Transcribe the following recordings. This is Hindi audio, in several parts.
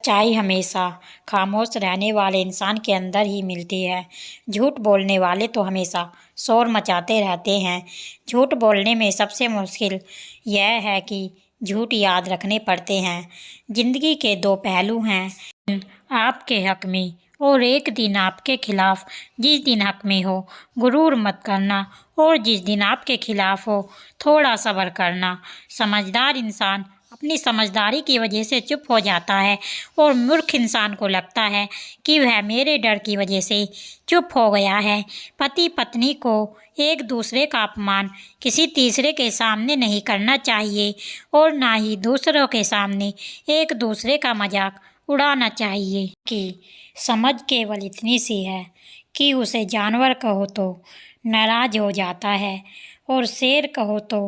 सच्चाई हमेशा खामोश रहने वाले इंसान के अंदर ही मिलती है। झूठ बोलने वाले तो हमेशा शोर मचाते रहते हैं। झूठ बोलने में सबसे मुश्किल यह है कि झूठ याद रखने पड़ते हैं। ज़िंदगी के दो पहलू हैं, आपके हक में और एक दिन आपके खिलाफ। जिस दिन हक में हो गुरूर मत करना और जिस दिन आपके खिलाफ हो थोड़ा सब्र करना। समझदार इंसान अपनी समझदारी की वजह से चुप हो जाता है और मूर्ख इंसान को लगता है कि वह मेरे डर की वजह से चुप हो गया है। पति पत्नी को एक दूसरे का अपमान किसी तीसरे के सामने नहीं करना चाहिए और ना ही दूसरों के सामने एक दूसरे का मजाक उड़ाना चाहिए। कि समझ केवल इतनी सी है कि उसे जानवर कहो तो नाराज हो जाता है और शेर कहो तो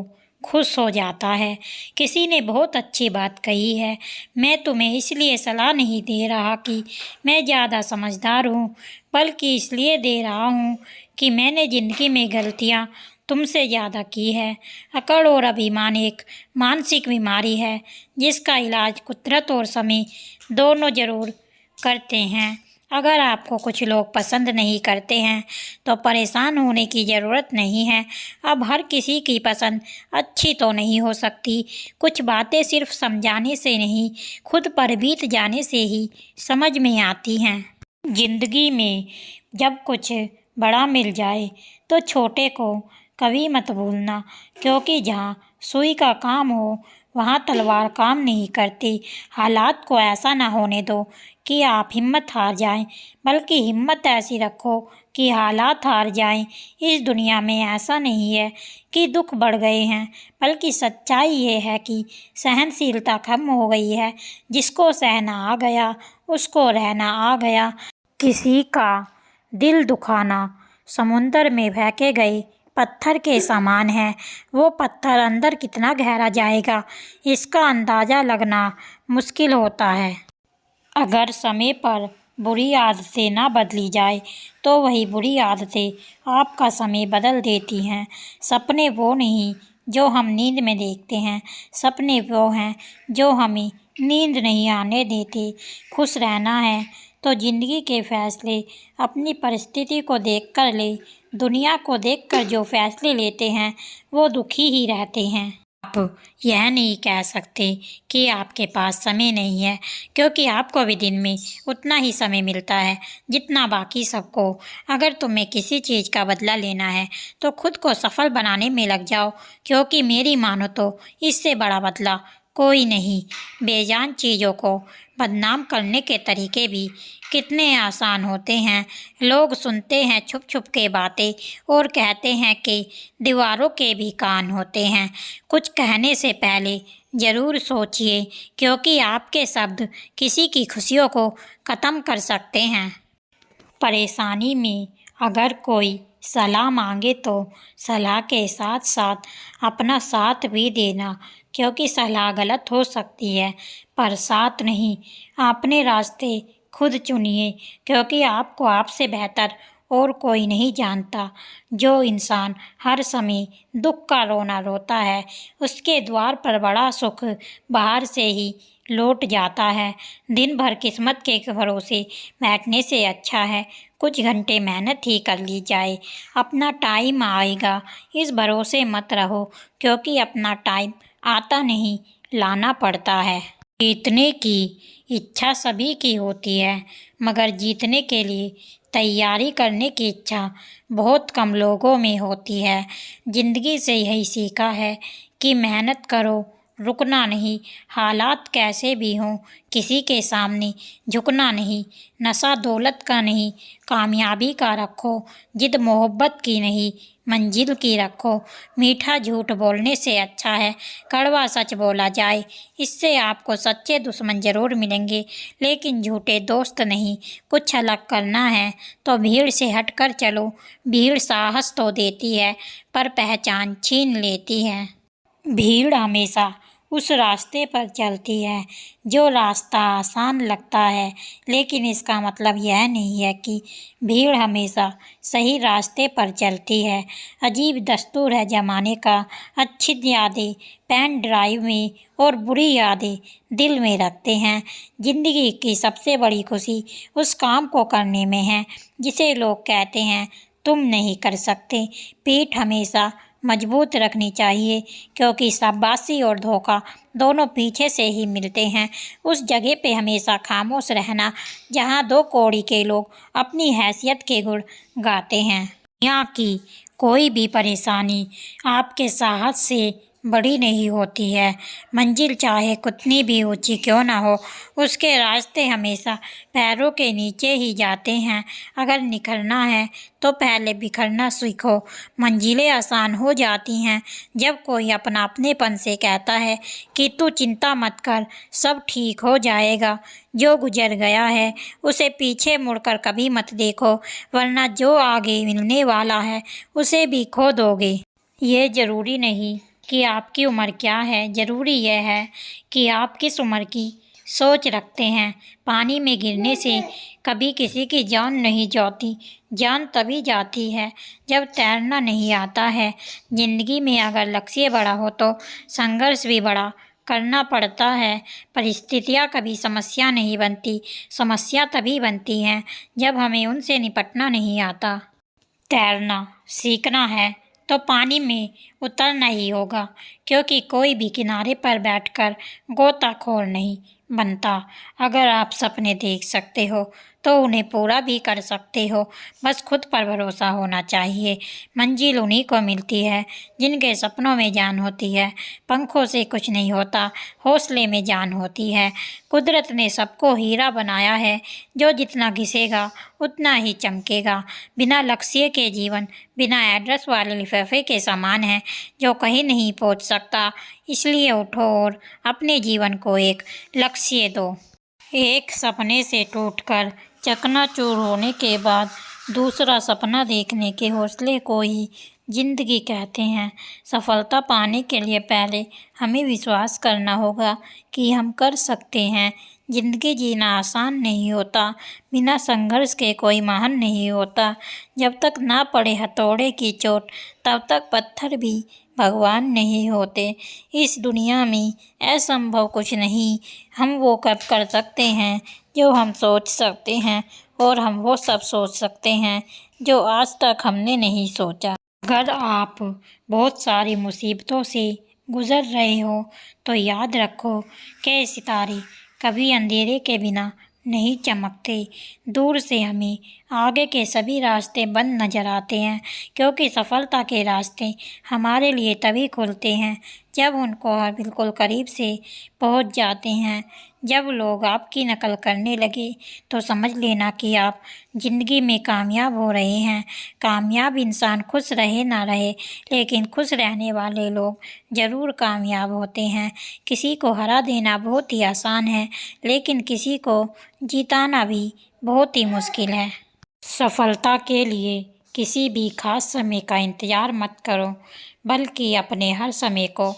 खुश हो जाता है। किसी ने बहुत अच्छी बात कही है, मैं तुम्हें इसलिए सलाह नहीं दे रहा कि मैं ज़्यादा समझदार हूँ, बल्कि इसलिए दे रहा हूँ कि मैंने ज़िंदगी में गलतियाँ तुमसे ज़्यादा की है। अकड़ और अभिमान एक मानसिक बीमारी है जिसका इलाज कुदरत और समय दोनों ज़रूर करते हैं। अगर आपको कुछ लोग पसंद नहीं करते हैं तो परेशान होने की ज़रूरत नहीं है। अब हर किसी की पसंद अच्छी तो नहीं हो सकती। कुछ बातें सिर्फ समझाने से नहीं, खुद पर बीत जाने से ही समझ में आती हैं। ज़िंदगी में जब कुछ बड़ा मिल जाए तो छोटे को कभी मत भूलना, क्योंकि जहाँ सुई का काम हो वहाँ तलवार काम नहीं करती। हालात को ऐसा ना होने दो कि आप हिम्मत हार जाएं, बल्कि हिम्मत ऐसी रखो कि हालात हार जाएं। इस दुनिया में ऐसा नहीं है कि दुख बढ़ गए हैं, बल्कि सच्चाई ये है कि सहनशीलता कम हो गई है। जिसको सहना आ गया उसको रहना आ गया। किसी का दिल दुखाना समुंदर में फेंके गए पत्थर के समान है। वो पत्थर अंदर कितना गहरा जाएगा इसका अंदाज़ा लगना मुश्किल होता है। अगर समय पर बुरी आदतें ना बदली जाए तो वही बुरी आदतें आपका समय बदल देती हैं। सपने वो नहीं जो हम नींद में देखते हैं, सपने वो हैं जो हमें नींद नहीं आने देते। खुश रहना है तो ज़िंदगी के फैसले अपनी परिस्थिति को देखकर ले। दुनिया को देखकर जो फैसले लेते हैं वो दुखी ही रहते हैं। आप यह नहीं कह सकते कि आपके पास समय नहीं है, क्योंकि आपको भी दिन में उतना ही समय मिलता है जितना बाकी सबको। अगर तुम्हें किसी चीज़ का बदला लेना है तो खुद को सफल बनाने में लग जाओ, क्योंकि मेरी मानो तो इससे बड़ा बदला कोई नहीं। बेजान चीज़ों को बदनाम करने के तरीके भी कितने आसान होते हैं। लोग सुनते हैं छुप छुप के बातें और कहते हैं कि दीवारों के भी कान होते हैं। कुछ कहने से पहले ज़रूर सोचिए, क्योंकि आपके शब्द किसी की खुशियों को ख़त्म कर सकते हैं। परेशानी में अगर कोई सलाह मांगे तो सलाह के साथ साथ अपना साथ भी देना, क्योंकि सलाह गलत हो सकती है पर साथ नहीं। अपने रास्ते खुद चुनिए, क्योंकि आपको आपसे बेहतर और कोई नहीं जानता। जो इंसान हर समय दुख का रोना रोता है उसके द्वार पर बड़ा सुख बाहर से ही लौट जाता है। दिन भर किस्मत के भरोसे बैठने से अच्छा है कुछ घंटे मेहनत ही कर ली जाए। अपना टाइम आएगा इस भरोसे मत रहो, क्योंकि अपना टाइम आता नहीं लाना पड़ता है। जीतने की इच्छा सभी की होती है, मगर जीतने के लिए तैयारी करने की इच्छा बहुत कम लोगों में होती है। ज़िंदगी से यही सीखा है कि मेहनत करो, रुकना नहीं। हालात कैसे भी हों किसी के सामने झुकना नहीं। नशा दौलत का नहीं कामयाबी का रखो, जिद मोहब्बत की नहीं मंजिल की रखो। मीठा झूठ बोलने से अच्छा है कड़वा सच बोला जाए। इससे आपको सच्चे दुश्मन ज़रूर मिलेंगे, लेकिन झूठे दोस्त नहीं। कुछ अलग करना है तो भीड़ से हटकर चलो। भीड़ साहस तो देती है पर पहचान छीन लेती है। भीड़ हमेशा उस रास्ते पर चलती है जो रास्ता आसान लगता है, लेकिन इसका मतलब यह नहीं है कि भीड़ हमेशा सही रास्ते पर चलती है। अजीब दस्तूर है ज़माने का, अच्छी यादें पेन ड्राइव में और बुरी यादें दिल में रखते हैं। ज़िंदगी की सबसे बड़ी खुशी उस काम को करने में है जिसे लोग कहते हैं तुम नहीं कर सकते। पीठ हमेशा मजबूत रखनी चाहिए, क्योंकि शाबाशी और धोखा दोनों पीछे से ही मिलते हैं। उस जगह पे हमेशा खामोश रहना जहाँ दो कौड़ी के लोग अपनी हैसियत के गुण गाते हैं। यहाँ की कोई भी परेशानी आपके साहस से बड़ी नहीं होती है। मंजिल चाहे कितनी भी ऊंची क्यों ना हो, उसके रास्ते हमेशा पैरों के नीचे ही जाते हैं। अगर निखरना है तो पहले बिखरना सीखो। मंजिलें आसान हो जाती हैं जब कोई अपनेपन से कहता है कि तू चिंता मत कर, सब ठीक हो जाएगा। जो गुजर गया है उसे पीछे मुड़कर कभी मत देखो, वरना जो आगे मिलने वाला है उसे भी खो दोगे। ये ज़रूरी नहीं कि आपकी उम्र क्या है, ज़रूरी यह है कि आप किस उम्र की सोच रखते हैं। पानी में गिरने से कभी किसी की जान नहीं जाती, जान तभी जाती है जब तैरना नहीं आता है। ज़िंदगी में अगर लक्ष्य बड़ा हो तो संघर्ष भी बड़ा करना पड़ता है। परिस्थितियाँ कभी समस्या नहीं बनती, समस्या तभी बनती हैं जब हमें उनसे निपटना नहीं आता। तैरना सीखना है तो पानी में उतरना ही होगा, क्योंकि कोई भी किनारे पर बैठकर गोताखोर नहीं बनता। अगर आप सपने देख सकते हो तो उन्हें पूरा भी कर सकते हो, बस खुद पर भरोसा होना चाहिए। मंजिल उन्हीं को मिलती है जिनके सपनों में जान होती है। पंखों से कुछ नहीं होता, हौसले में जान होती है। कुदरत ने सबको हीरा बनाया है, जो जितना घिसेगा उतना ही चमकेगा। बिना लक्ष्य के जीवन बिना एड्रेस वाले लिफाफे के समान है जो कहीं नहीं पहुंच सकता। इसलिए उठो और अपने जीवन को एक लक्ष्य दो। एक सपने से टूटकर चकनाचूर होने के बाद दूसरा सपना देखने के हौसले को ही ज़िंदगी कहते हैं। सफलता पाने के लिए पहले हमें विश्वास करना होगा कि हम कर सकते हैं। ज़िंदगी जीना आसान नहीं होता, बिना संघर्ष के कोई महान नहीं होता। जब तक ना पड़े हथौड़े की चोट, तब तक पत्थर भी भगवान नहीं होते। इस दुनिया में असंभव कुछ नहीं। हम वो कब कर सकते हैं जो हम सोच सकते हैं, और हम वो सब सोच सकते हैं जो आज तक हमने नहीं सोचा। अगर आप बहुत सारी मुसीबतों से गुज़र रहे हो तो याद रखो कि सितारे कभी अंधेरे के बिना नहीं चमकते। दूर से हमें आगे के सभी रास्ते बंद नज़र आते हैं, क्योंकि सफलता के रास्ते हमारे लिए तभी खुलते हैं जब उनको बिल्कुल करीब से पहुंच जाते हैं। जब लोग आपकी नकल करने लगे तो समझ लेना कि आप ज़िंदगी में कामयाब हो रहे हैं। कामयाब इंसान खुश रहे ना रहे, लेकिन खुश रहने वाले लोग ज़रूर कामयाब होते हैं। किसी को हरा देना बहुत ही आसान है, लेकिन किसी को जिताना भी बहुत ही मुश्किल है। सफलता के लिए किसी भी खास समय का इंतज़ार मत करो, बल्कि अपने हर समय को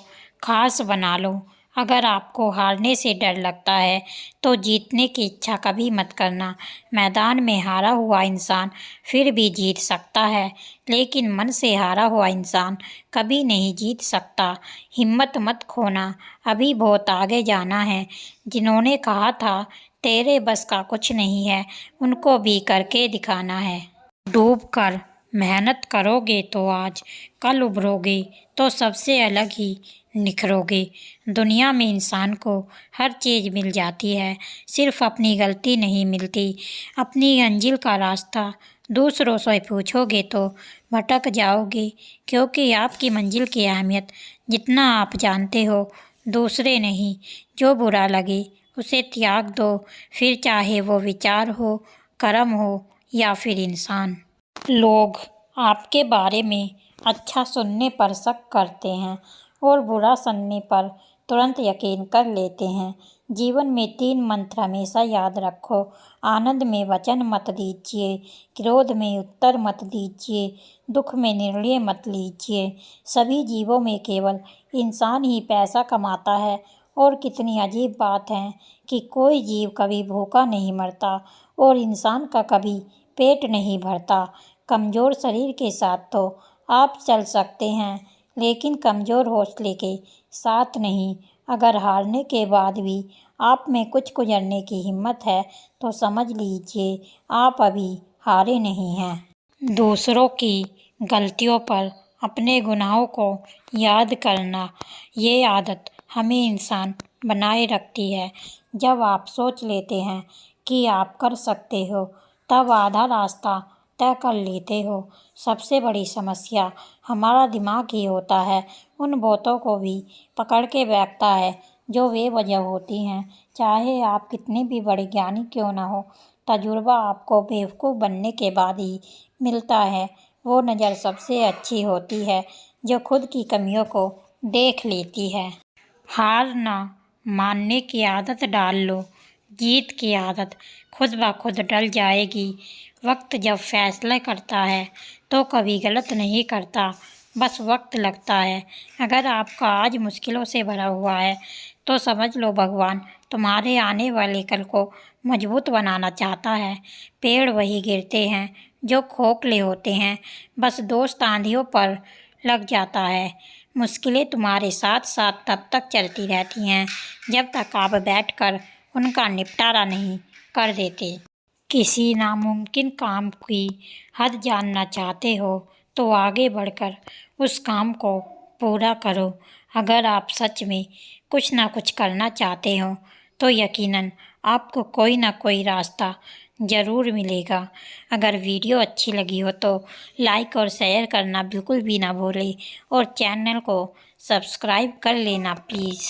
खास बना लो। अगर आपको हारने से डर लगता है तो जीतने की इच्छा कभी मत करना। मैदान में हारा हुआ इंसान फिर भी जीत सकता है, लेकिन मन से हारा हुआ इंसान कभी नहीं जीत सकता। हिम्मत मत खोना, अभी बहुत आगे जाना है। जिन्होंने कहा था तेरे बस का कुछ नहीं है, उनको भी करके दिखाना है। डूब कर मेहनत करोगे तो आज कल उभरोगे तो सबसे अलग ही निखरोगे। दुनिया में इंसान को हर चीज़ मिल जाती है, सिर्फ अपनी गलती नहीं मिलती। अपनी मंजिल का रास्ता दूसरों से पूछोगे तो भटक जाओगे, क्योंकि आपकी मंजिल की अहमियत जितना आप जानते हो दूसरे नहीं। जो बुरा लगे उसे त्याग दो, फिर चाहे वो विचार हो, कर्म हो या फिर इंसान। लोग आपके बारे में अच्छा सुनने पर शक करते हैं और बुरा सुनने पर तुरंत यकीन कर लेते हैं। जीवन में 3 मंत्र हमेशा याद रखो। आनंद में वचन मत दीजिए, क्रोध में उत्तर मत दीजिए, दुख में निर्णय मत लीजिए। सभी जीवों में केवल इंसान ही पैसा कमाता है। और कितनी अजीब बात है कि कोई जीव कभी भूखा नहीं मरता और इंसान का कभी पेट नहीं भरता। कमज़ोर शरीर के साथ तो आप चल सकते हैं, लेकिन कमज़ोर हौसले के साथ नहीं। अगर हारने के बाद भी आप में कुछ गुजरने की हिम्मत है तो समझ लीजिए आप अभी हारे नहीं हैं। दूसरों की गलतियों पर अपने गुनाहों को याद करना, ये आदत हमें इंसान बनाए रखती है। जब आप सोच लेते हैं कि आप कर सकते हो, तब आधा रास्ता तय कर लेते हो। सबसे बड़ी समस्या हमारा दिमाग ही होता है। उन बातों को भी पकड़ के बैठता है जो बेवजह होती हैं। चाहे आप कितने भी बड़े ज्ञानी क्यों ना हो, तजुर्बा आपको बेवकूफ़ बनने के बाद ही मिलता है। वो नज़र सबसे अच्छी होती है जो खुद की कमियों को देख लेती है। हार ना मानने की आदत डाल लो, जीत की आदत खुद ब खुद डल जाएगी। वक्त जब फैसला करता है तो कभी गलत नहीं करता, बस वक्त लगता है। अगर आपका आज मुश्किलों से भरा हुआ है तो समझ लो भगवान तुम्हारे आने वाले कल को मजबूत बनाना चाहता है। पेड़ वही गिरते हैं जो खोखले होते हैं, बस दोस्त आंधियों पर लग जाता है। मुश्किलें तुम्हारे साथ साथ तब तक चलती रहती हैं जब तक आप बैठकर उनका निपटारा नहीं कर देते। किसी नामुमकिन काम की हद जानना चाहते हो तो आगे बढ़कर उस काम को पूरा करो। अगर आप सच में कुछ ना कुछ करना चाहते हो तो यकीनन आपको कोई ना कोई रास्ता ज़रूर मिलेगा। अगर वीडियो अच्छी लगी हो तो लाइक और शेयर करना बिल्कुल भी ना भूलें और चैनल को सब्सक्राइब कर लेना प्लीज़।